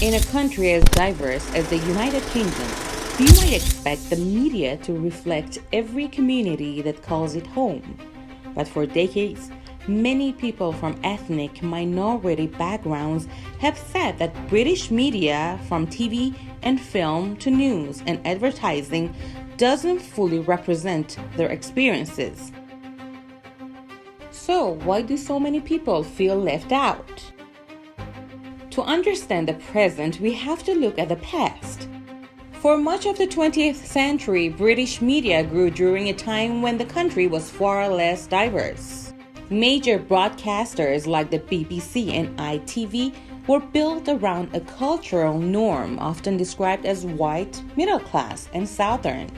In a country as diverse as the United Kingdom, you might expect the media to reflect every community that calls it home. But for decades, many people from ethnic minority backgrounds have said that British media, from TV and film to news and advertising, doesn't fully represent their experiences. So, why do so many people feel left out? To understand the present, we have to look at the past. For much of the 20th century, British media grew during a time when the country was far less diverse. Major broadcasters like the BBC and ITV were built around a cultural norm often described as white, middle class, and southern.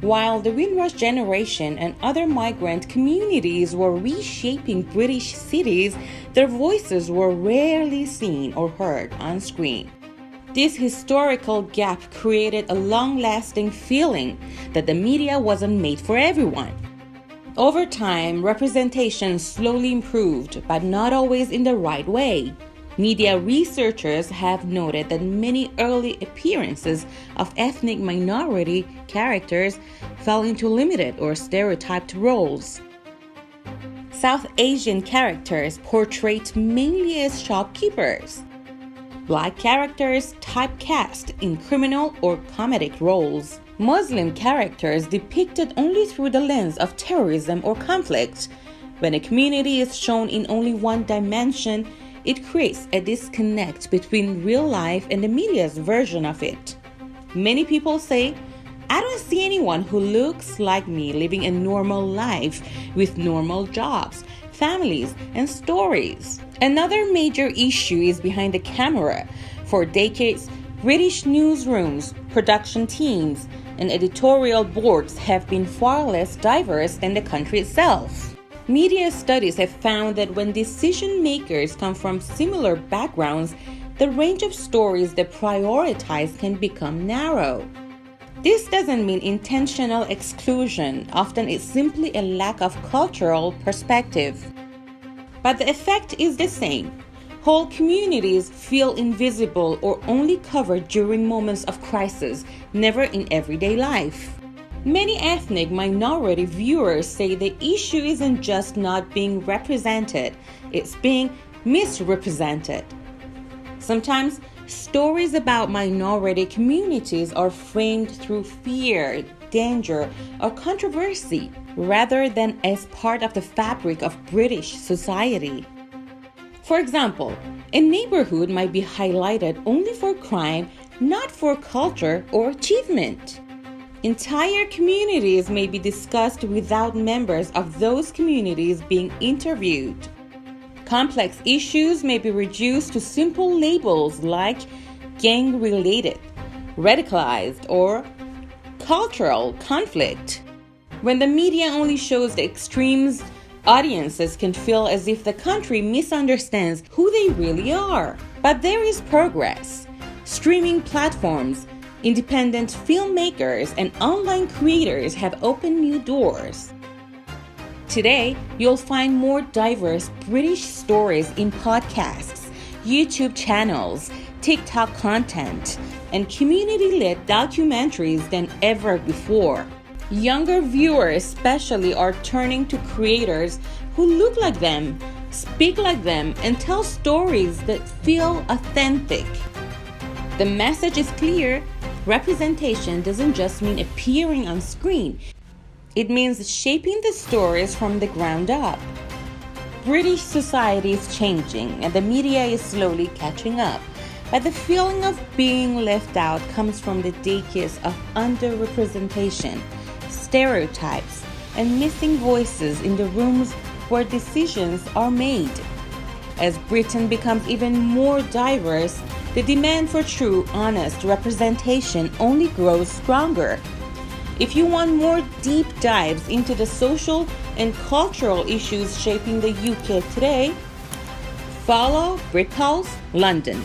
While the Windrush generation and other migrant communities were reshaping British cities, their voices were rarely seen or heard on screen. This historical gap created a long-lasting feeling that the media wasn't made for everyone. Over time, representation slowly improved, but not always in the right way. Media researchers have noted that many early appearances of ethnic minority characters fell into limited or stereotyped roles. South Asian characters portrayed mainly as shopkeepers. Black characters typecast in criminal or comedic roles. Muslim characters depicted only through the lens of terrorism or conflict. When a community is shown in only one dimension, it creates a disconnect between real life and the media's version of it. Many people say, "I don't see anyone who looks like me living a normal life with normal jobs, families, and stories." Another major issue is behind the camera. For decades, British newsrooms, production teams, and editorial boards have been far less diverse than the country itself. Media studies have found that when decision makers come from similar backgrounds, the range of stories they prioritize can become narrow. This doesn't mean intentional exclusion. Often it's simply a lack of cultural perspective. But the effect is the same. Whole communities feel invisible or only covered during moments of crisis, never in everyday life. Many ethnic minority viewers say the issue isn't just not being represented, it's being misrepresented. Sometimes, stories about minority communities are framed through fear, danger, or controversy, rather than as part of the fabric of British society. For example, a neighborhood might be highlighted only for crime, not for culture or achievement. Entire communities may be discussed without members of those communities being interviewed. Complex issues may be reduced to simple labels like gang-related, radicalized, or cultural conflict. When the media only shows the extremes, audiences can feel as if the country misunderstands who they really are. But there is progress. Streaming platforms, independent filmmakers, and online creators have opened new doors. Today, you'll find more diverse British stories in podcasts, YouTube channels, TikTok content, and community-led documentaries than ever before. Younger viewers especially are turning to creators who look like them, speak like them, and tell stories that feel authentic. The message is clear. Representation doesn't just mean appearing on screen. It means shaping the stories from the ground up. British society is changing and the media is slowly catching up. But the feeling of being left out comes from the decades of underrepresentation, stereotypes, and missing voices in the rooms where decisions are made. As Britain becomes even more diverse, the demand for true, honest representation only grows stronger. If you want more deep dives into the social and cultural issues shaping the UK today, follow BritPulse London.